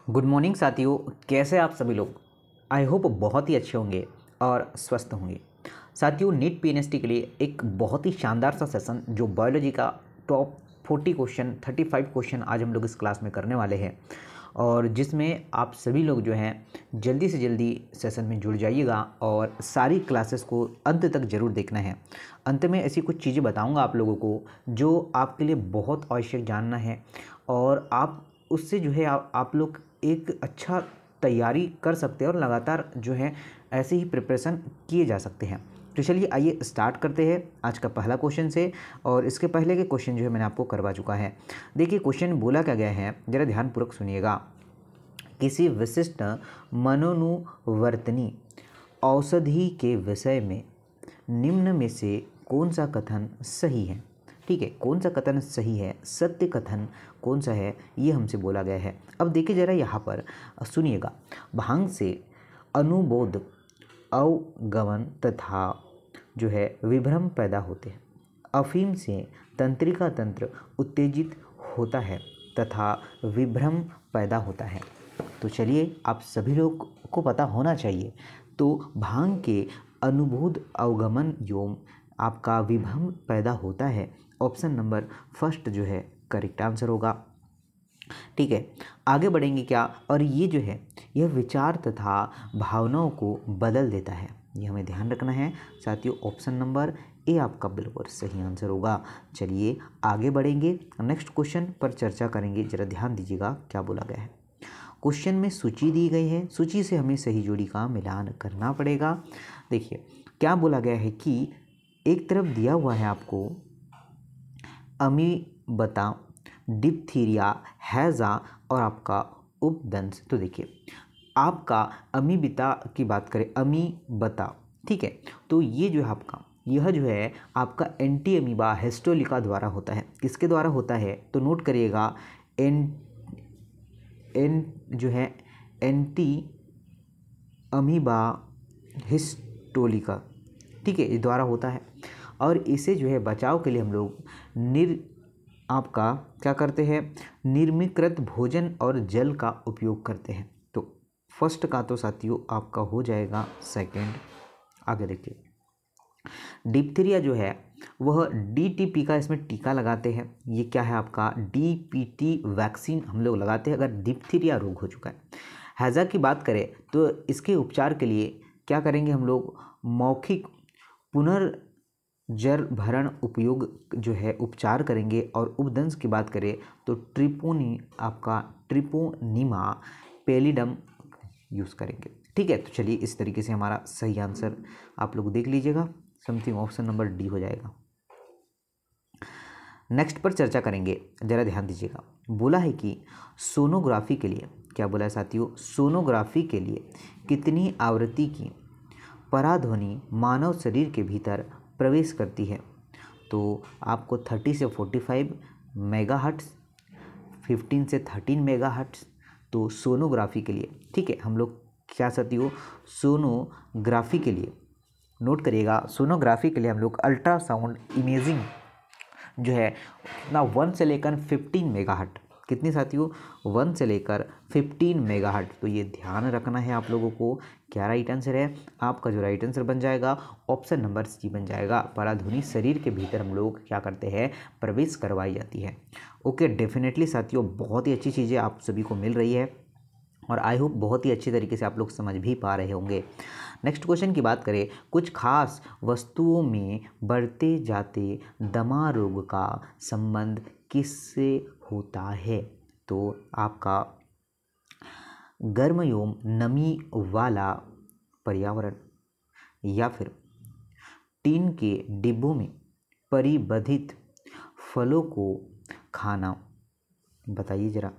Good morning साथियों, कैसे आप सभी लोग। आई होप बहुत ही अच्छे होंगे और स्वस्थ होंगे। साथियों, नीट पीएनएसटी के लिए एक बहुत ही शानदार सा सेशन जो बायोलॉजी का टॉप 40 क्वेश्चन 35 क्वेश्चन आज हम लोग इस क्लास में करने वाले हैं, और जिसमें आप सभी लोग जो हैं जल्दी से जल्दी सेशन में जुड़ जाइएगा और सारी क्लासेस को अंत तक ज़रूर देखना है। अंत में ऐसी कुछ चीज़ें बताऊंगा आप लोगों को जो आपके लिए बहुत आवश्यक जानना है, और आप उससे जो है आप लोग एक अच्छा तैयारी कर सकते हैं और लगातार जो है ऐसे ही प्रिपरेशन किए जा सकते हैं। तो चलिए आइए स्टार्ट करते हैं आज का पहला क्वेश्चन से। और इसके पहले के क्वेश्चन जो है मैंने आपको करवा चुका है। देखिए क्वेश्चन बोला क्या गया है, जरा ध्यानपूर्वक सुनिएगा। किसी विशिष्ट मनोनुवर्तनी औषधि के विषय में निम्न में से कौन सा कथन सही है। ठीक है, कौन सा कथन सही है, सत्य कथन कौन सा है, ये हमसे बोला गया है। अब देखिए जरा यहाँ पर सुनिएगा। भांग से अनुबोध अवगमन तथा जो है विभ्रम पैदा होते हैं। अफीम से तंत्रिका तंत्र उत्तेजित होता है तथा विभ्रम पैदा होता है। तो चलिए आप सभी लोग को पता होना चाहिए। तो भांग के अनुबोध अवगमन योम आपका विभ्रम पैदा होता है। ऑप्शन नंबर फर्स्ट जो है करेक्ट आंसर होगा। ठीक है, आगे बढ़ेंगे क्या। और ये जो है यह विचार तथा भावनाओं को बदल देता है, ये हमें ध्यान रखना है साथियों। ऑप्शन नंबर ए आपका बिल्कुल सही आंसर होगा। चलिए आगे बढ़ेंगे, नेक्स्ट क्वेश्चन पर चर्चा करेंगे। जरा ध्यान दीजिएगा क्या बोला गया है। क्वेश्चन में सूची दी गई है, सूची से हमें सही जोड़ी का मिलान करना पड़ेगा। देखिए क्या बोला गया है कि एक तरफ दिया हुआ है आपको अमीबता, डिप्थीरिया, हैजा और आपका उपदंश। तो देखिए आपका अमीबिता की बात करें, अमीबता, ठीक है, तो ये जो है आपका यह जो है आपका एंटी अमीबा हिस्टोलिका द्वारा होता है। किसके द्वारा होता है तो नोट करिएगा, जो है एंटी अमीबा हिस्टोलिका, ठीक है, इस द्वारा होता है। और इसे जो है बचाव के लिए हम लोग आपका क्या करते हैं, निर्मिकृत भोजन और जल का उपयोग करते हैं। तो फर्स्ट का तो साथियों आपका हो जाएगा सेकंड। आगे देखिए, डिप्थीरिया जो है वह डीटीपी का इसमें टीका लगाते हैं। ये क्या है आपका डीपीटी वैक्सीन हम लोग लगाते हैं अगर डिप्थीरिया रोग हो चुका है। हैजा की बात करें तो इसके उपचार के लिए क्या करेंगे हम लोग, मौखिक पुनर्जर भरण उपयोग जो है उपचार करेंगे। और उपदंश की बात करें तो ट्रिपोनिमा पेलिडम यूज़ करेंगे। ठीक है, तो चलिए इस तरीके से हमारा सही आंसर आप लोग देख लीजिएगा, समथिंग ऑप्शन नंबर डी हो जाएगा। नेक्स्ट पर चर्चा करेंगे, जरा ध्यान दीजिएगा। बोला है कि सोनोग्राफी के लिए, क्या बोला है साथियों, सोनोग्राफी के लिए कितनी आवृत्ति की पराध्वनि मानव शरीर के भीतर प्रवेश करती है। तो आपको 30 से 45 मेगाहर्ट्ज़, 15 से 13 मेगाहर्ट्ज़। तो सोनोग्राफी के लिए, ठीक है, हम लोग क्या साथियों, सोनोग्राफी के लिए नोट करिएगा, सोनोग्राफी के लिए हम लोग अल्ट्रासाउंड इमेजिंग जो है ना 1 से लेकर 15 मेगाहर्ट्ज़, कितनी साथियों, 1 से लेकर 15 मेगाहर्ट्ज़। तो ये ध्यान रखना है आप लोगों को। क्या राइट आंसर है आपका, जो राइट आंसर बन जाएगा ऑप्शन नंबर सी बन जाएगा। पराध्वनि शरीर के भीतर हम लोग क्या करते हैं, प्रवेश करवाई जाती है। ओके, डेफिनेटली साथियों बहुत ही अच्छी चीज़ें आप सभी को मिल रही है, और आई होप बहुत ही अच्छी तरीके से आप लोग समझ भी पा रहे होंगे। नेक्स्ट क्वेश्चन की बात करें, कुछ खास वस्तुओं में बढ़ते जाते दमा रोग का संबंध किससे होता है। तो आपका गर्म एवं नमी वाला पर्यावरण, या फिर टीन के डिब्बों में परिवर्धित फलों को खाना, बताइए जरा।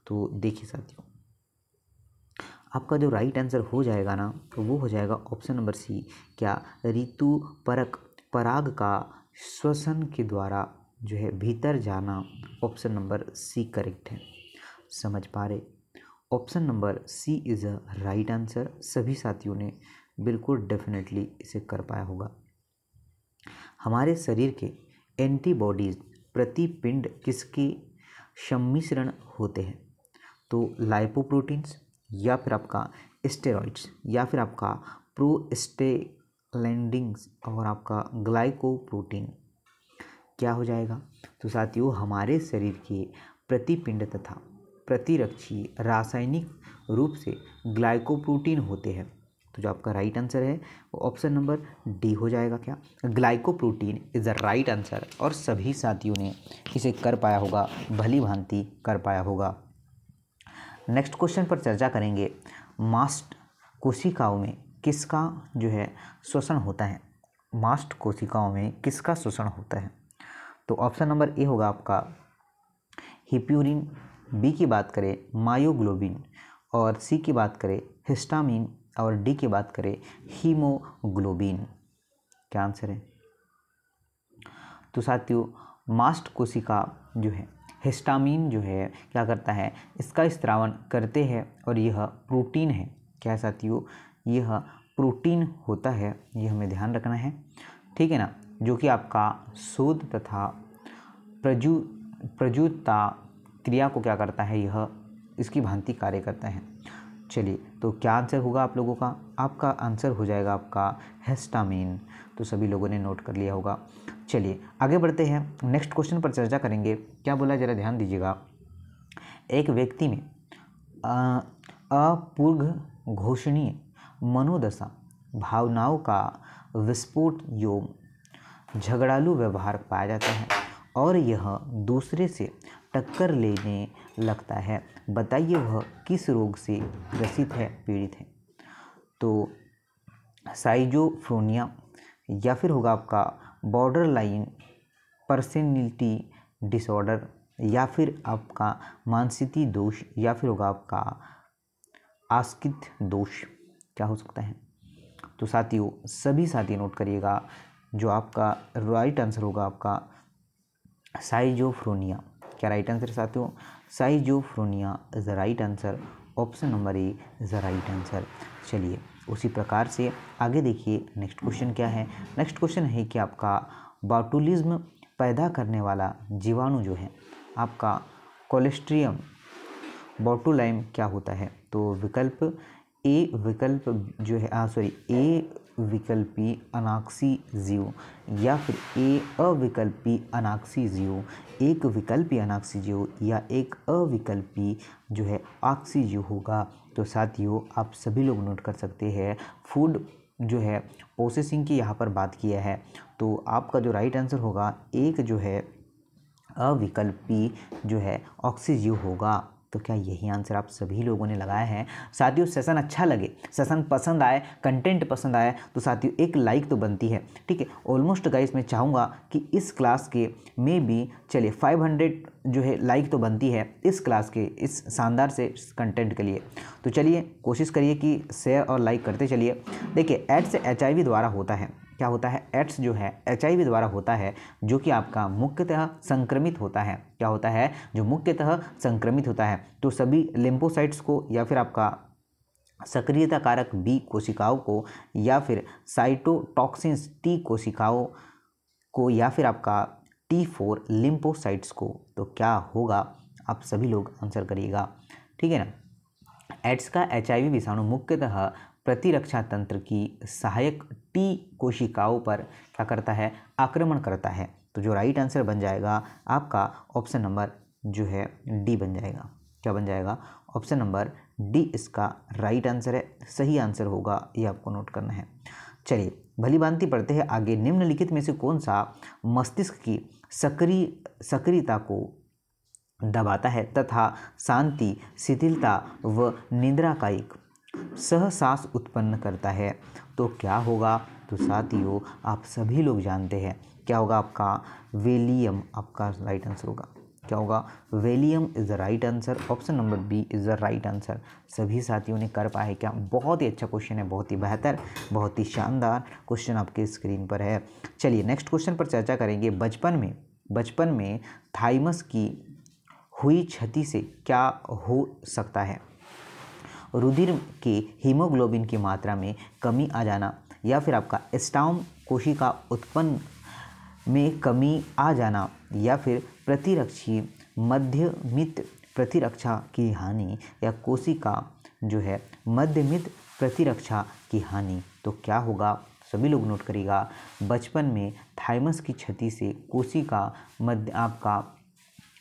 तो देखिए साथियों आपका जो राइट आंसर हो जाएगा ना, तो वो हो जाएगा ऑप्शन नंबर सी। क्या ऋतु परक पराग का श्वसन के द्वारा जो है भीतर जाना, ऑप्शन नंबर सी करेक्ट है। समझ पा रहे, option number C is a right answer. सभी साथियों ने बिल्कुल डेफिनेटली इसे कर पाया होगा। हमारे शरीर के एंटीबॉडीज प्रतिपिंड किसके सम्मिश्रण होते हैं। तो लाइपोप्रोटीन्स या फिर आपका स्टेरॉइड्स या फिर आपका प्रोस्टेग्लैंडिन्स और आपका ग्लाइकोप्रोटीन क्या हो जाएगा। तो साथियों हमारे शरीर के प्रतिपिंड तथा प्रतिरक्षी रासायनिक रूप से ग्लाइकोप्रोटीन होते हैं। तो जो आपका राइट आंसर है वो ऑप्शन नंबर डी हो जाएगा। क्या glycoprotein is the right answer. और सभी साथियों ने इसे कर पाया होगा, भली भांति कर पाया होगा। नेक्स्ट क्वेश्चन पर चर्चा करेंगे। मास्ट कोशिकाओं में किसका जो है श्वसन होता है। मास्ट कोशिकाओं में किसका श्वसन होता है। तो ऑप्शन नंबर ए होगा आपका हिप्यूरिन, बी की बात करें मायोग्लोबिन, और सी की बात करें हिस्टामिन, और डी की बात करें हीमोग्लोबिन। क्या आंसर है। तो साथियों मास्ट कोशिका जो है हिस्टामिन जो है क्या करता है, इसका स्त्रावन करते हैं और यह प्रोटीन है। क्या है साथियों, यह प्रोटीन होता है, यह हमें ध्यान रखना है, ठीक है ना, जो कि आपका शोध तथा प्रजुता क्रिया को क्या करता है, यह इसकी भांति कार्य करता है। चलिए तो क्या आंसर होगा आप लोगों का। आपका आंसर हो जाएगा आपका हिस्टामिन। तो सभी लोगों ने नोट कर लिया होगा। चलिए आगे बढ़ते हैं, नेक्स्ट क्वेश्चन पर चर्चा करेंगे। क्या बोला जरा ध्यान दीजिएगा। एक व्यक्ति में अपूर्व घोषणीय मनोदशा, भावनाओं का विस्फोट एवं झगड़ालू व्यवहार पाया जाता है और यह दूसरे से टक्कर लेने लगता है। बताइए वह किस रोग से ग्रसित है, पीड़ित है। तो साइजोफ्रेनिया या फिर होगा आपका बॉर्डरलाइन पर्सनैलिटी डिसऑर्डर, या फिर आपका मानसिक दोष, या फिर होगा आपका आस्कित दोष। क्या हो सकता है। तो साथियों सभी साथी नोट करिएगा, जो आपका राइट आंसर होगा आपका साइजोफ्रेनिया। क्या राइट आंसर साथियों, schizophrenia is the right answer. Option number A is the right answer. चलिए उसी प्रकार से आगे देखिए नेक्स्ट क्वेश्चन क्या है। नेक्स्ट क्वेश्चन है कि आपका बॉटुलिज्म पैदा करने वाला जीवाणु जो है आपका कोलेस्ट्रियम बोटुलिन क्या होता है। तो विकल्प ए विकल्प जो है ए विकल्पी अनाक्सी जीव, या फिर ए अविकल्पी अनाक्सी जीव, एक विकल्पी अनाक्सी जीव, या एक अविकल्पी जो है ऑक्सी जीव होगा। तो साथियों आप सभी लोग नोट कर सकते हैं, फूड जो है प्रोसेसिंग की यहाँ पर बात किया है। तो आपका जो राइट आंसर होगा एक जो है अविकल्पी जो है ऑक्सीजीव होगा। तो क्या यही आंसर आप सभी लोगों ने लगाया है। साथियों सेशन अच्छा लगे, सेशन पसंद आए, कंटेंट पसंद आए तो साथियों एक लाइक तो बनती है, ठीक है। ऑलमोस्ट गाइस मैं चाहूँगा कि इस क्लास के में भी चलिए 500 जो है लाइक तो बनती है इस क्लास के इस शानदार से कंटेंट के लिए। तो चलिए कोशिश करिए कि शेयर और लाइक करते चलिए। देखिए एड्स HIV द्वारा होता है। क्या होता है, एड्स जो है HIV द्वारा होता है, जो कि आपका मुख्यतः संक्रमित होता है। क्या होता है, जो मुख्यतः संक्रमित होता है। तो सभी लिम्फोसाइट्स को, या फिर आपका सक्रियता कारक B कोशिकाओं को, या फिर साइटोटॉक्सिन्स T कोशिकाओं को, या फिर आपका T4 लिम्फोसाइट्स को। तो क्या होगा आप सभी लोग आंसर करिएगा, ठीक है ना। एड्स का HIV विषाणु मुख्यतः प्रतिरक्षा तंत्र की सहायक T कोशिकाओं पर क्या करता है, आक्रमण करता है। तो जो राइट आंसर बन जाएगा आपका ऑप्शन नंबर जो है डी बन जाएगा। क्या बन जाएगा, ऑप्शन नंबर डी इसका राइट आंसर है, सही आंसर होगा, ये आपको नोट करना है। चलिए भली भांति पढ़ते हैं आगे। निम्नलिखित में से कौन सा मस्तिष्क की सक्रियता को दबाता है तथा शांति, शिथिलता व निद्रा का एक सहसास उत्पन्न करता है। तो क्या होगा, तो साथियों आप सभी लोग जानते हैं क्या होगा, आपका वेलियम आपका राइट आंसर होगा। क्या होगा, Valium is the right answer. Option number B is the right answer. सभी साथियों ने कर पाए क्या, बहुत ही अच्छा क्वेश्चन है, बहुत ही बेहतर, बहुत ही शानदार क्वेश्चन आपके स्क्रीन पर है। चलिए नेक्स्ट क्वेश्चन पर चर्चा करेंगे। बचपन में थाइमस की हुई क्षति से क्या हो सकता है। रुधिर के हीमोग्लोबिन की मात्रा में कमी आ जाना, या फिर आपका स्टार्म कोशिका उत्पन्न में कमी आ जाना, या फिर प्रतिरक्षी मध्यमित प्रतिरक्षा की हानि या कोशिका जो है मध्यमित प्रतिरक्षा की हानि, तो क्या होगा? सभी लोग नोट करिएगा, बचपन में थाइमस की क्षति से कोशिका आपका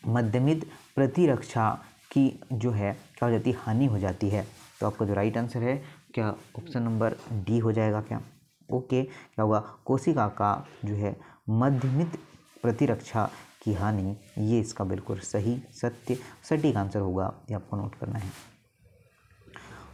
मध्यमित प्रतिरक्षा की जो है क्या हो जाती है? हानि हो जाती है। तो आपका जो राइट आंसर है क्या ऑप्शन नंबर डी हो जाएगा क्या? ओके, क्या होगा? कोशिका का जो है मध्यमित प्रतिरक्षा की हानि, ये इसका बिल्कुल सही सत्य सटीक आंसर होगा, ये आपको नोट करना है।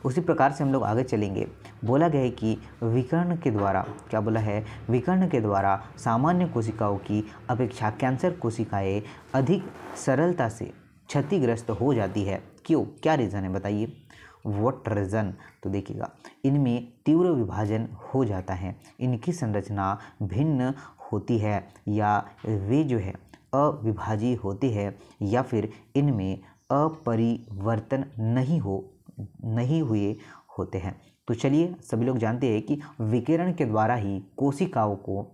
उसी प्रकार से हम लोग आगे चलेंगे। बोला गया है कि विकर्ण के द्वारा, क्या बोला है? विकर्ण के द्वारा सामान्य कोशिकाओं की अपेक्षा कैंसर कोशिकाएं अधिक सरलता से क्षतिग्रस्त हो जाती है। क्यों? क्या रीज़न है बताइए? What reason? तो देखिएगा, इनमें तीव्र विभाजन हो जाता है, इनकी संरचना भिन्न होती है, या वे जो है अविभाजी होते हैं, या फिर इनमें अपरिवर्तन नहीं हुए होते हैं। तो चलिए सभी लोग जानते हैं कि विकिरण के द्वारा ही कोशिकाओं को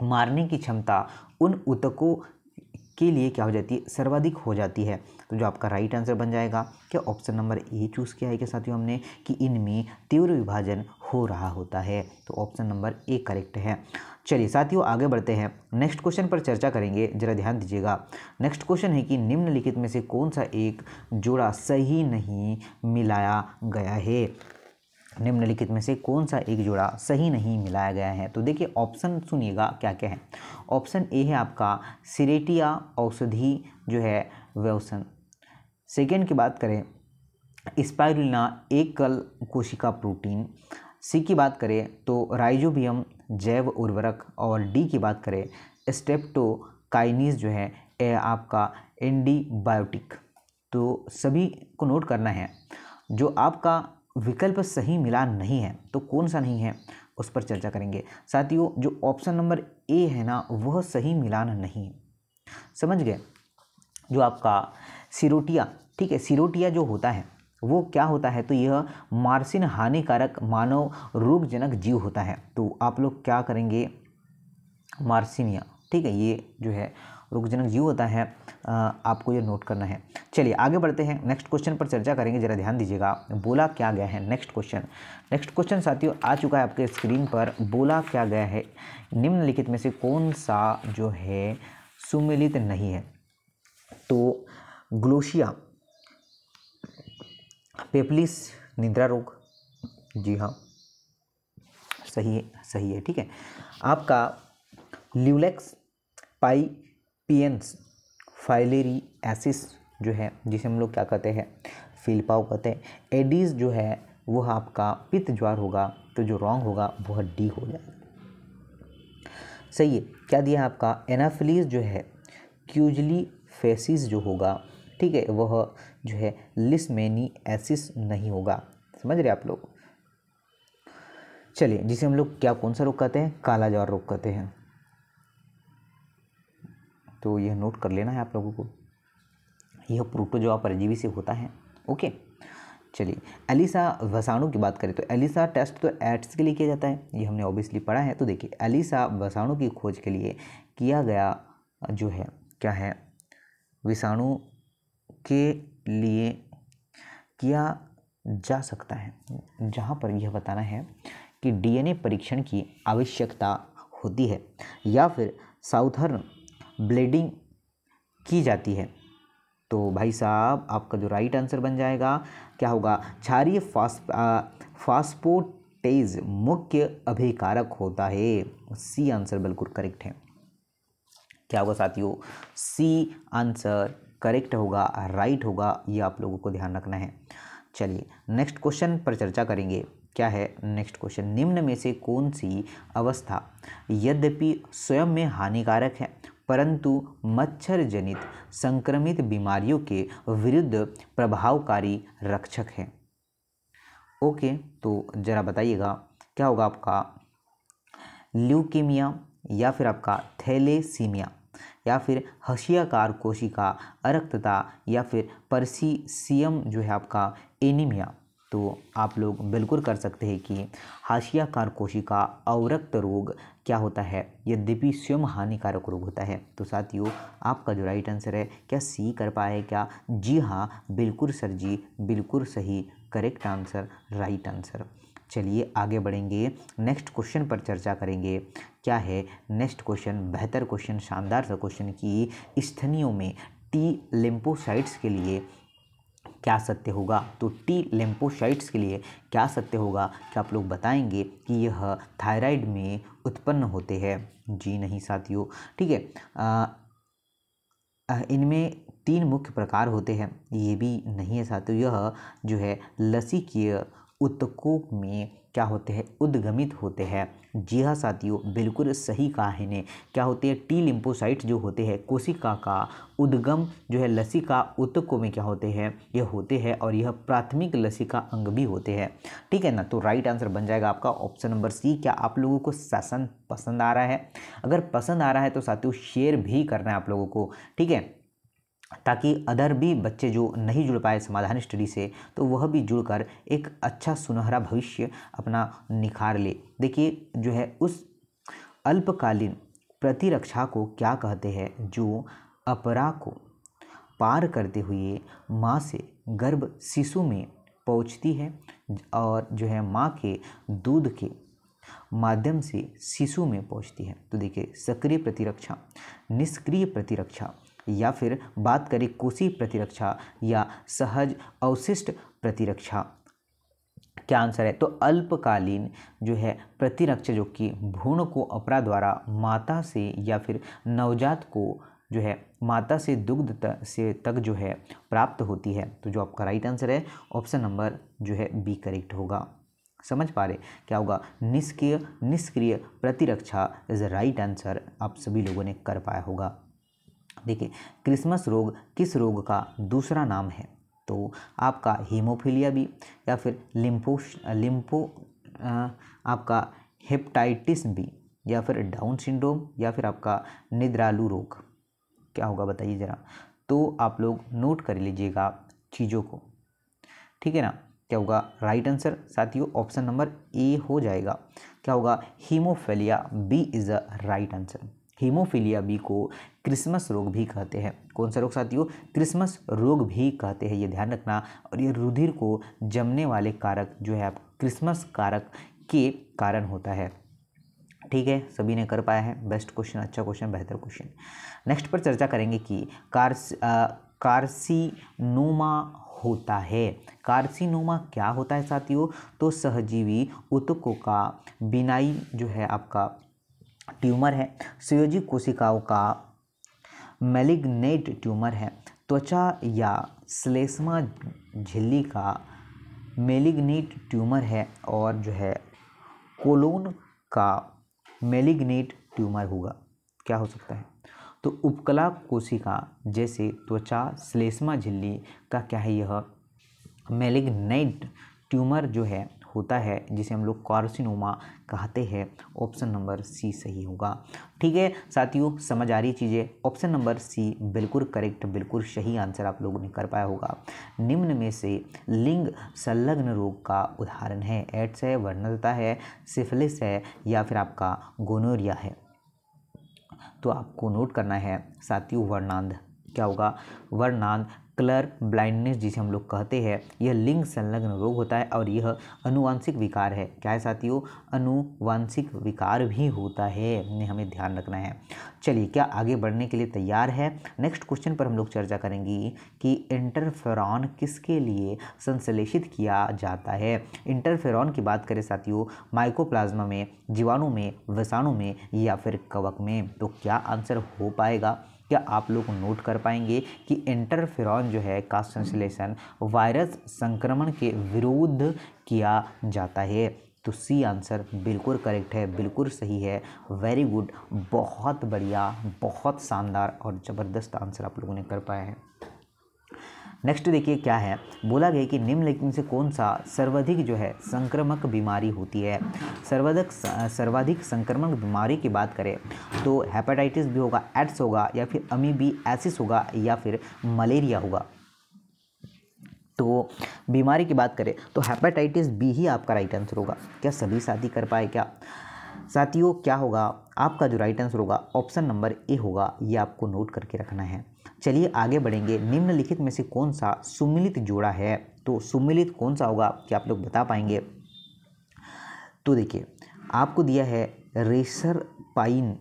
मारने की क्षमता उन ऊतकों के लिए क्या हो जाती है? सर्वाधिक हो जाती है। तो जो आपका राइट आंसर बन जाएगा क्या ऑप्शन नंबर ए चूज़ किया है क्या साथियों हमने, कि इनमें तीव्र विभाजन हो रहा होता है। तो ऑप्शन नंबर ए करेक्ट है। चलिए साथियों आगे बढ़ते हैं, नेक्स्ट क्वेश्चन पर चर्चा करेंगे, जरा ध्यान दीजिएगा। नेक्स्ट क्वेश्चन है कि निम्नलिखित में से कौन सा एक जोड़ा सही नहीं मिलाया गया है? निम्नलिखित में से कौन सा एक जोड़ा सही नहीं मिलाया गया है? तो देखिए ऑप्शन सुनिएगा क्या क्या है। ऑप्शन ए है आपका सिरेटिया औषधि जो है व्यवसन। सेकेंड की बात करें स्पाइरुलिना एकल कोशिका प्रोटीन। सी की बात करें तो राइजोबियम जैव उर्वरक, और डी की बात करें स्ट्रेप्टोकाइनिस जो है आपका एंटीबायोटिक। तो सभी को नोट करना है, जो आपका विकल्प सही मिलान नहीं है तो कौन सा नहीं है उस पर चर्चा करेंगे। साथियों जो ऑप्शन नंबर ए है ना, वह सही मिलान नहीं है, समझ गए? जो आपका सिरोटिया, ठीक है, सिरोटिया जो होता है वो क्या होता है? तो यह मार्सिन हानिकारक मानव रोगजनक जीव होता है। तो आप लोग क्या करेंगे? मार्सिनिया, ठीक है, ये जो है रोगजनक जीव होता है, आपको ये नोट करना है। चलिए आगे बढ़ते हैं, नेक्स्ट क्वेश्चन पर चर्चा करेंगे, जरा ध्यान दीजिएगा। बोला क्या गया है? नेक्स्ट क्वेश्चन साथियों आ चुका है आपके स्क्रीन पर। बोला क्या गया है? निम्नलिखित में से कौन सा जो है सुमेलित नहीं है? तो ग्लोशिया पेपलिस निद्रा रोग, जी हाँ सही है, ठीक है। आपका ल्यूलेक्स पाइपियंस फाइलेरियासिस जो है, जिसे हम लोग क्या कहते हैं? फिलपाव कहते हैं। एडीज जो है वह आपका पित्त ज्वार होगा, तो जो रॉन्ग होगा वह डी हो जाएगा। सही है, क्या दिया है आपका? एनाफिलीज जो है क्यूजली फेसिस जो होगा, ठीक है, वह जो है लिस्मेनियासिस नहीं होगा। समझ रहे आप लोग? चलिए, जिसे हम लोग क्या कौन सा रोग कहते हैं? काला ज्वार रोग कहते हैं। तो यह नोट कर लेना है आप लोगों को, यह प्रोटोजोआ परजीवी से होता है। ओके, चलिए एलिसा वसाणु की बात करें तो एलिसा टेस्ट तो एड्स के लिए किया जाता है, ये हमने ऑब्वियसली पढ़ा है। तो देखिए एलिसा वसाणु की खोज के लिए किया गया जो है क्या है? विषाणु के लिए किया जा सकता है, जहाँ पर यह बताना है कि डीएनए परीक्षण की आवश्यकता होती है, या फिर साउथर्न ब्लीडिंग की जाती है। तो भाई साहब आपका जो राइट आंसर बन जाएगा क्या होगा? क्षारीय फास्फोटेज मुख्य अभिकारक होता है। सी आंसर बिल्कुल करेक्ट है। क्या होगा साथियों? सी आंसर करेक्ट होगा, राइट होगा, ये आप लोगों को ध्यान रखना है। चलिए नेक्स्ट क्वेश्चन पर चर्चा करेंगे। क्या है नेक्स्ट क्वेश्चन? निम्न में से कौन सी अवस्था यद्यपि स्वयं में हानिकारक है परंतु मच्छर जनित संक्रमित बीमारियों के विरुद्ध प्रभावकारी रक्षक है? ओके, तो जरा बताइएगा क्या होगा आपका? ल्यूकीमिया, या फिर आपका थैलेसीमिया, या फिर हशियाकार कोशिका अरक्तता, या फिर परसीसियम जो है आपका एनीमिया। तो आप लोग बिल्कुल कर सकते हैं कि हाशियाकार कोशिका अवरक्त रोग क्या होता है, यद्यपि स्वयं हानिकारक रोग होता है। तो साथियों आपका जो राइट आंसर है क्या सी कर पाए क्या? जी हाँ, बिल्कुल सर जी, बिल्कुल सही, करेक्ट आंसर, राइट आंसर। चलिए आगे बढ़ेंगे, नेक्स्ट क्वेश्चन पर चर्चा करेंगे। क्या है नेक्स्ट क्वेश्चन? बेहतर क्वेश्चन, शानदार सा क्वेश्चन कि स्तनियों में टी लिम्फोसाइट्स के लिए क्या सत्य होगा? तो टी लिम्फोसाइट्स के लिए क्या सत्य होगा? क्या आप लोग बताएंगे कि यह थायराइड में उत्पन्न होते हैं? जी नहीं साथियों, ठीक है। इनमें 3 मुख्य प्रकार होते हैं, ये भी नहीं है साथियों। यह जो है लसीकीय ऊतकों में क्या होते हैं? उद्गमित होते हैं। जी हाँ साथियों, बिल्कुल सही कहा है ने। क्या होते हैं? टी लिम्फोसाइट्स जो होते हैं कोशिका का उद्गम जो है लसिका ऊतकों में क्या होते हैं? यह होते हैं और यह प्राथमिक लसिका अंग भी होते हैं, ठीक है ना। तो राइट आंसर बन जाएगा आपका ऑप्शन नंबर सी। क्या आप लोगों को सेशन पसंद आ रहा है? अगर पसंद आ रहा है तो साथियों शेयर भी करना है आप लोगों को, ठीक है, ताकि अदर भी बच्चे जो नहीं जुड़ पाए समाधान स्टडी से तो वह भी जुड़कर एक अच्छा सुनहरा भविष्य अपना निखार ले। देखिए जो है उस अल्पकालीन प्रतिरक्षा को क्या कहते हैं जो अपरा को पार करते हुए माँ से गर्भ शिशु में पहुँचती है और जो है माँ के दूध के माध्यम से शिशु में पहुँचती है। तो देखिए सक्रिय प्रतिरक्षा, निष्क्रिय प्रतिरक्षा, या फिर बात करें कोशिकीय प्रतिरक्षा या सहज अवशिष्ट प्रतिरक्षा, क्या आंसर है? तो अल्पकालीन जो है प्रतिरक्षा जो कि भ्रूण को अपरा द्वारा माता से या फिर नवजात को जो है माता से दुग्ध तक जो है प्राप्त होती है। तो जो आपका राइट आंसर है ऑप्शन नंबर जो है बी करेक्ट होगा। समझ पा रहे क्या होगा? निष्क्रिय प्रतिरक्षा इज राइट आंसर, आप सभी लोगों ने कर पाया होगा। देखिए क्रिसमस रोग किस रोग का दूसरा नाम है? तो आपका हीमोफीलिया बी, या फिर लिम्फो आपका हेपेटाइटिस बी, या फिर डाउन सिंड्रोम, या फिर आपका निद्रालु रोग, क्या होगा बताइए ज़रा। तो आप लोग नोट कर लीजिएगा चीज़ों को, ठीक है ना। क्या होगा राइट आंसर साथियों? ऑप्शन नंबर ए हो जाएगा। क्या होगा? Haemophilia B is the right answer. Haemophilia B को क्रिसमस रोग भी कहते हैं। कौन सा रोग साथियों? क्रिसमस रोग भी कहते हैं, ये ध्यान रखना। और ये रुधिर को जमने वाले कारक जो है आप क्रिसमस कारक के कारण होता है, ठीक है। सभी ने कर पाया है, बेस्ट क्वेश्चन, अच्छा क्वेश्चन, बेहतर क्वेश्चन। नेक्स्ट पर चर्चा करेंगे कि कार्सिनोमा होता है। कार्सिनोमा क्या होता है साथियों? तो सहजीवी ऊतकों का बिनाई जो है आपका ट्यूमर है, संयोजी कोशिकाओं का मैलिग्नेट ट्यूमर है, त्वचा या श्लेष्मा झिल्ली का मैलिग्नेट ट्यूमर है, और जो है कोलोन का मैलिग्नेट ट्यूमर होगा। क्या हो सकता है? तो उपकला कोशिका जैसे त्वचा श्लेष्मा झिल्ली का क्या है? यह मैलिग्नेट ट्यूमर जो है होता है, जिसे हम लोग कार्सिनोमा कहते हैं। ऑप्शन नंबर सी सही होगा, ठीक है साथियों। समझ आ रही चीज़ें? ऑप्शन नंबर सी बिल्कुल करेक्ट, बिल्कुल सही आंसर आप लोगों ने कर पाया होगा। निम्न में से लिंग संलग्न रोग का उदाहरण है? एड्स है, वर्णनता है, सिफिलिस है, या फिर आपका गोनोरिया है? तो आपको नोट करना है साथियों वर्णांध। क्या होगा? वर्णांध कलर ब्लाइंडनेस जिसे हम लोग कहते हैं, यह लिंग संलग्न रोग होता है और यह अनुवांशिक विकार है। क्या है साथियों? अनुवांशिक विकार भी होता है, हमें ध्यान रखना है। चलिए क्या आगे बढ़ने के लिए तैयार है? नेक्स्ट क्वेश्चन पर हम लोग चर्चा करेंगे कि इंटरफेरॉन किसके लिए संश्लेषित किया जाता है। इंटरफेरॉन की बात करें साथियों, माइकोप्लाज्मा में, जीवाणु में, विषाणु में, या फिर कवक में। तो क्या आंसर हो पाएगा? क्या आप लोग नोट कर पाएंगे कि इंटरफेरॉन जो है का संश्लेषण वायरस संक्रमण के विरुद्ध किया जाता है? तो सी आंसर बिल्कुल करेक्ट है, बिल्कुल सही है, वेरी गुड, बहुत बढ़िया, बहुत शानदार और ज़बरदस्त आंसर आप लोगों ने कर पाया है। नेक्स्ट देखिए क्या है, बोला गया कि निम्नलिखित से कौन सा सर्वाधिक जो है संक्रामक बीमारी होती है। सर्वाधिक संक्रामक बीमारी की बात करें तो हेपेटाइटिस बी होगा, एड्स होगा, या फिर अमीबियासिस होगा, या फिर मलेरिया होगा। तो बीमारी की बात करें तो हेपेटाइटिस बी ही आपका राइट आंसर होगा। क्या सभी साथी कर पाए क्या? साथियों क्या होगा, आपका जो राइट आंसर होगा ऑप्शन नंबर ए होगा, ये आपको नोट करके रखना है। चलिए आगे बढ़ेंगे। निम्नलिखित में से कौन सा सुमिलित जोड़ा है? तो सुमिलित कौन सा होगा, क्या आप लोग बता पाएंगे? तो देखिए आपको दिया है रेसर पाइन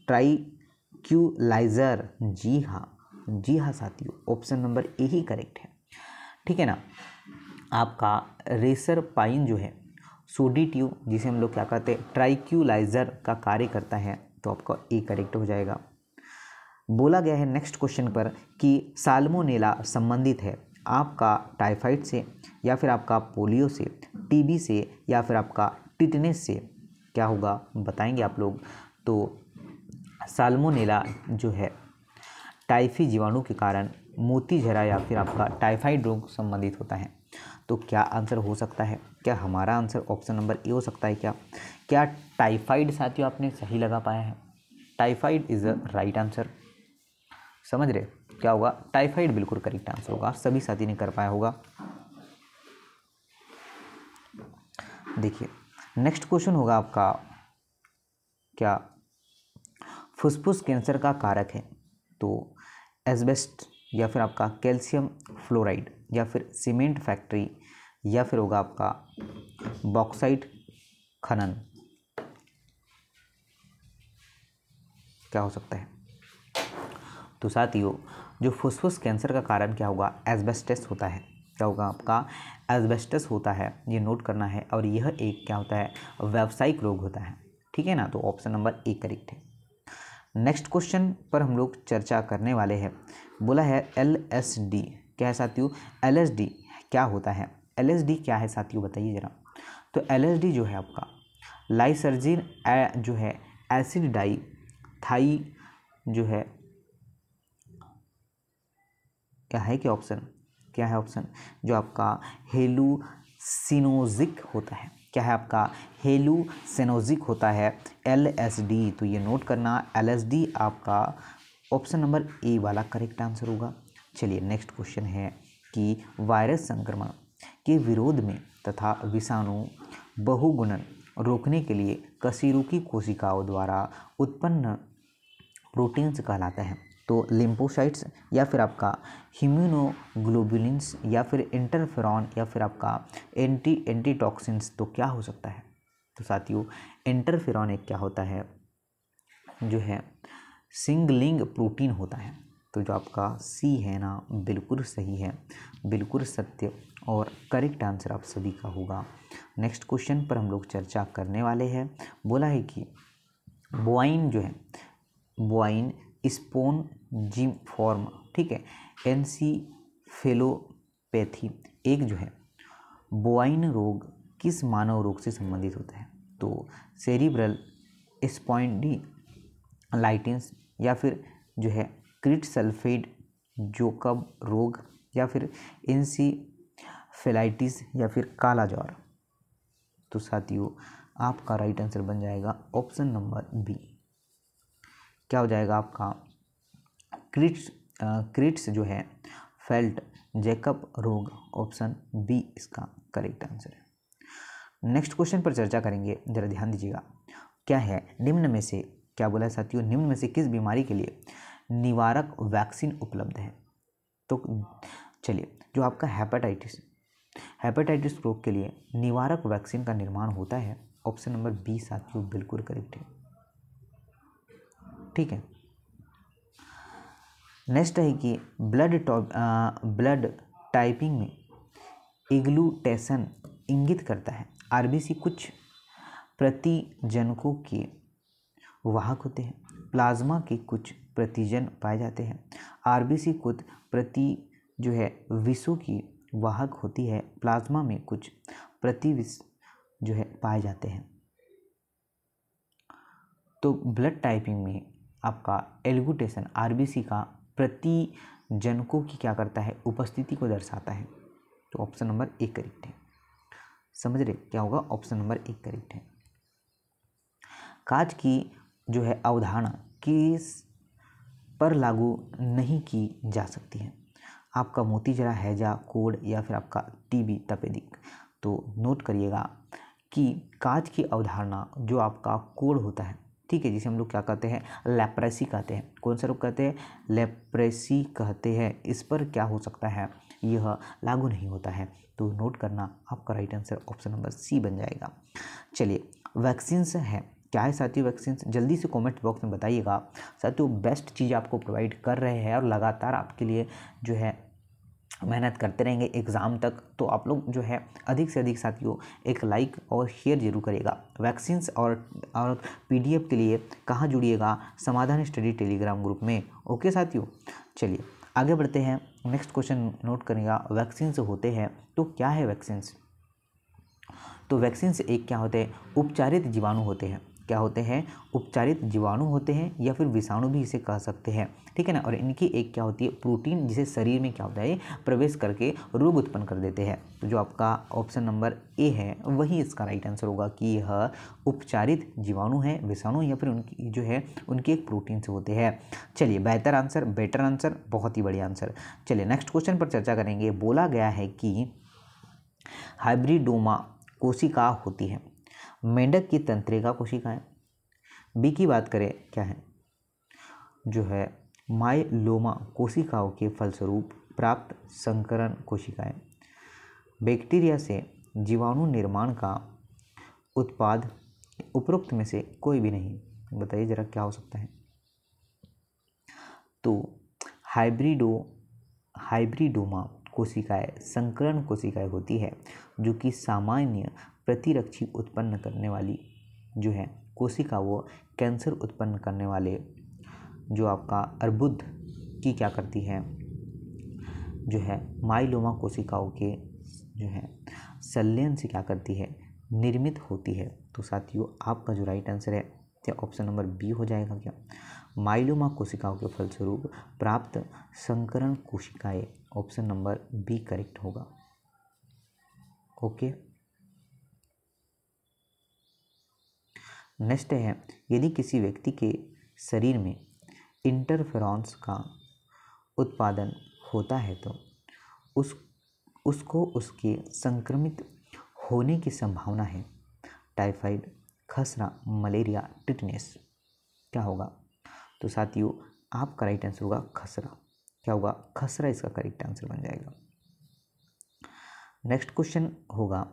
ट्राइक्यूलाइजर। जी हाँ साथियों, ऑप्शन नंबर ए ही करेक्ट है, ठीक है ना। आपका रेसर पाइन जो है सोडी ट्यूब, जिसे हम लोग क्या कहते हैं ट्राइक्यूलाइजर का कार्य करता है, तो आपका ए करेक्ट हो जाएगा। बोला गया है नेक्स्ट क्वेश्चन पर कि साल्मोनेला संबंधित है आपका टाइफाइड से, या फिर आपका पोलियो से, टीबी से, या फिर आपका टिटनेस से। क्या होगा बताएंगे आप लोग। तो साल्मोनेला जो है टाइफी जीवाणु के कारण मोती झरा या फिर आपका टाइफाइड रोग संबंधित होता है। तो क्या आंसर हो सकता है? क्या हमारा आंसर ऑप्शन नंबर ए हो सकता है? क्या टाइफाइड साथियों आपने सही लगा पाया है? Typhoid is a right answer. समझ रहे क्या होगा? टाइफाइड बिल्कुल करेक्ट आंसर होगा, सभी साथी ने कर पाया होगा। देखिए नेक्स्ट क्वेश्चन होगा आपका, क्या फुसफुस कैंसर का कारक है? तो एस्बेस्ट, या फिर आपका कैल्शियम फ्लोराइड, या फिर सीमेंट फैक्ट्री, या फिर होगा आपका बॉक्साइट खनन। क्या हो सकता है? तो साथियों जो फुसफुस कैंसर का कारण क्या होगा? एस्बेस्टस होता है। क्या होगा आपका? एस्बेस्टस होता है, ये नोट करना है। और यह एक क्या होता है? व्यावसायिक रोग होता है, ठीक है ना। तो ऑप्शन नंबर ए करेक्ट है। नेक्स्ट क्वेश्चन पर हम लोग चर्चा करने वाले हैं। बोला है LSD क्या है साथियों? LSD क्या होता है? LSD क्या है साथियों बताइए जरा। तो LSD जो है आपका लाइसर्जिन जो है एसिड डाई थाई जो है, क्या है क्या ऑप्शन? क्या है ऑप्शन? जो आपका हेलुसिनोजिक होता है। क्या है आपका? हेलुसिनोजिक होता है LSD। तो ये नोट करना, LSD आपका ऑप्शन नंबर ए वाला करेक्ट आंसर होगा। चलिए नेक्स्ट क्वेश्चन है कि वायरस संक्रमण के विरोध में तथा विषाणु बहुगुणन रोकने के लिए कशेरुकी कोशिकाओं द्वारा उत्पन्न प्रोटीन्स कहलाता है। तो लिम्फोसाइट्स, या फिर आपका ह्यूमनोग्लोबुलिन्स, या फिर इंटरफेरॉन, या फिर आपका एंटीटॉक्सिन्स। तो क्या हो सकता है? तो साथियों इंटरफेरॉन एक क्या होता है, जो है सिंगलिंग प्रोटीन होता है। तो जो आपका सी है ना, बिल्कुल सही है, बिल्कुल सत्य और करेक्ट आंसर आप सभी का होगा। नेक्स्ट क्वेश्चन पर हम लोग चर्चा करने वाले हैं। बोला है कि बोआइन जो है, बोआइन स्पोंजिफॉर्म, ठीक है, एनसीफेलोपैथी एक जो है बोआइन रोग किस मानव रोग से संबंधित होता है? तो सेरिब्रल स्पॉन्डिलाइटिस, या फिर जो है क्रिटसल्फेड जोकब रोग, या फिर इंसीफेलाइटिस, या फिर काला ज्वर। तो साथियों आपका राइट आंसर बन जाएगा ऑप्शन नंबर बी। क्या हो जाएगा आपका? क्रिट्स जो है फेल्ट जैकब रोग, ऑप्शन बी इसका करेक्ट आंसर है। नेक्स्ट क्वेश्चन पर चर्चा करेंगे, जरा ध्यान दीजिएगा। क्या है निम्न में से, क्या बोला है साथियों, निम्न में से किस बीमारी के लिए निवारक वैक्सीन उपलब्ध है? तो चलिए जो आपका हेपेटाइटिस रोग के लिए निवारक वैक्सीन का निर्माण होता है, ऑप्शन नंबर बी साथियों बिल्कुल करेक्ट है, ठीक है। नेक्स्ट है कि ब्लड टाइपिंग में एग्लूटेशन इंगित करता है। आरबीसी कुछ प्रतिजनकों के वाहक होते हैं, प्लाज्मा के कुछ प्रतिजन पाए जाते हैं। आरबीसी कुछ जो है विषों की वाहक होती है, प्लाज्मा में कुछ प्रतिविष जो है पाए जाते हैं। तो ब्लड टाइपिंग में आपका एग्लूटेशन आरबीसी का प्रतिजनकों की क्या करता है? उपस्थिति को दर्शाता है। तो ऑप्शन नंबर ए करेक्ट है। समझ रहे क्या होगा? ऑप्शन नंबर ए करेक्ट है। कांच की जो है अवधारणा किस पर लागू नहीं की जा सकती है? आपका मोतीझरा, हैजा, कोढ़, या फिर आपका टीबी तपेदिक। तो नोट करिएगा कि काज की अवधारणा जो आपका कोड होता है, ठीक है, जिसे हम लोग क्या कहते हैं, लेप्रेसी कहते हैं। कौन सा रोग कहते हैं, लेप्रेसी कहते हैं। इस पर क्या हो सकता है, यह लागू नहीं होता है। तो नोट करना, आपका right answer option number C बन जाएगा। चलिए, वैक्सीन्स है, क्या है साथियों वैक्सीन्स, जल्दी से कमेंट बॉक्स में बताइएगा। साथियों बेस्ट चीज़ आपको प्रोवाइड कर रहे हैं और लगातार आपके लिए जो है मेहनत करते रहेंगे एग्ज़ाम तक। तो आप लोग जो है अधिक से अधिक साथियों एक लाइक और शेयर जरूर करिएगा। वैक्सीन्स और पीडीएफ के लिए कहाँ जुड़िएगा, समाधान स्टडी टेलीग्राम ग्रुप में। ओके साथियों, चलिए आगे बढ़ते हैं। नेक्स्ट क्वेश्चन नोट करिएगा, वैक्सीन्स होते हैं तो क्या है वैक्सीन्स। तो वैक्सीन्स एक क्या होते हैं, उपचारित जीवाणु होते हैं। क्या होते हैं, उपचारित जीवाणु होते हैं या फिर विषाणु भी इसे कह सकते हैं, ठीक है ना। और इनकी एक क्या होती है, प्रोटीन, जिसे शरीर में क्या होता है, प्रवेश करके रोग उत्पन्न कर देते हैं। तो जो आपका ऑप्शन नंबर ए है वही इसका राइट आंसर होगा कि यह उपचारित जीवाणु है, विषाणु या फिर उनकी जो है उनके एक प्रोटीन से होते हैं। चलिए बेटर आंसर, बहुत ही बढ़िया आंसर। चलिए नेक्स्ट क्वेश्चन पर चर्चा करेंगे। बोला गया है कि हाइब्रिडोमा कोशिका होती है, मेंढक की तंत्रिका कोशिकाएं। बी की बात करें क्या है, जो है माइलोमा कोशिकाओं के फलस्वरूप प्राप्त संकरण कोशिकाएं। बैक्टीरिया से जीवाणु निर्माण का उत्पाद उपरोक्त में से कोई भी नहीं। बताइए जरा क्या हो सकता है। तो हाइब्रिडोमा कोशिकाएं संकरण कोशिकाएं होती है जो कि सामान्य प्रतिरक्षी उत्पन्न करने वाली जो है कोशिका, वो कैंसर उत्पन्न करने वाले जो आपका अर्बुद की क्या करती है, जो है माइलोमा कोशिकाओं के जो है संलयन से क्या करती है, निर्मित होती है। तो साथियों आपका जो राइट आंसर है क्या ऑप्शन नंबर बी हो जाएगा। क्या माइलोमा कोशिकाओं के फलस्वरूप प्राप्त संकरण कोशिकाएं, ऑप्शन नंबर बी करेक्ट होगा। ओके, नेक्स्ट है, यदि किसी व्यक्ति के शरीर में इंटरफेरॉन्स का उत्पादन होता है तो उसको उसके संक्रमित होने की संभावना है। टाइफाइड, खसरा, मलेरिया, टिटनेस, क्या होगा। तो साथियों आपका राइट आंसर होगा खसरा। क्या होगा, खसरा इसका करेक्ट आंसर बन जाएगा। नेक्स्ट क्वेश्चन होगा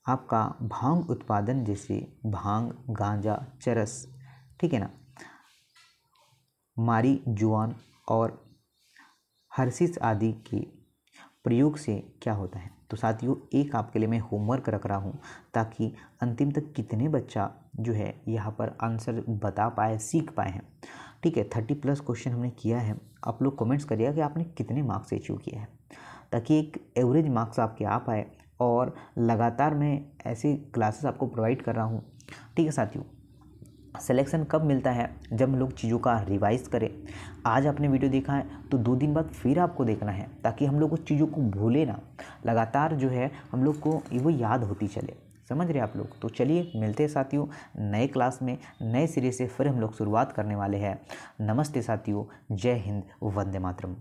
आपका भांग उत्पादन, जैसे भांग, गांजा, चरस, ठीक है ना, मारीजुआना और हर्शिस आदि के प्रयोग से क्या होता है। तो साथियों एक आपके लिए मैं होमवर्क रख रहा हूँ ताकि अंतिम तक कितने बच्चा जो है यहाँ पर आंसर बता पाए, सीख पाए हैं, ठीक है। 30+ क्वेश्चन हमने किया है। आप लोग कमेंट्स करिएगा कि आपने कितने मार्क्स अचीव किए हैं, ताकि एक एवरेज मार्क्स आपके आ पाए। और लगातार मैं ऐसी क्लासेस आपको प्रोवाइड कर रहा हूँ, ठीक है साथियों। सिलेक्शन कब मिलता है, जब लोग चीज़ों का रिवाइज करें। आज आपने वीडियो देखा है तो 2 दिन बाद फिर आपको देखना है, ताकि हम लोग उस चीज़ों को भूले ना, लगातार जो है हम लोग को वो याद होती चले। समझ रहे आप लोग। तो चलिए मिलते हैं साथियों नए क्लास में, नए सिरे से फिर हम लोग शुरुआत करने वाले हैं। नमस्ते साथियों, जय हिंद, वंदे मातरम।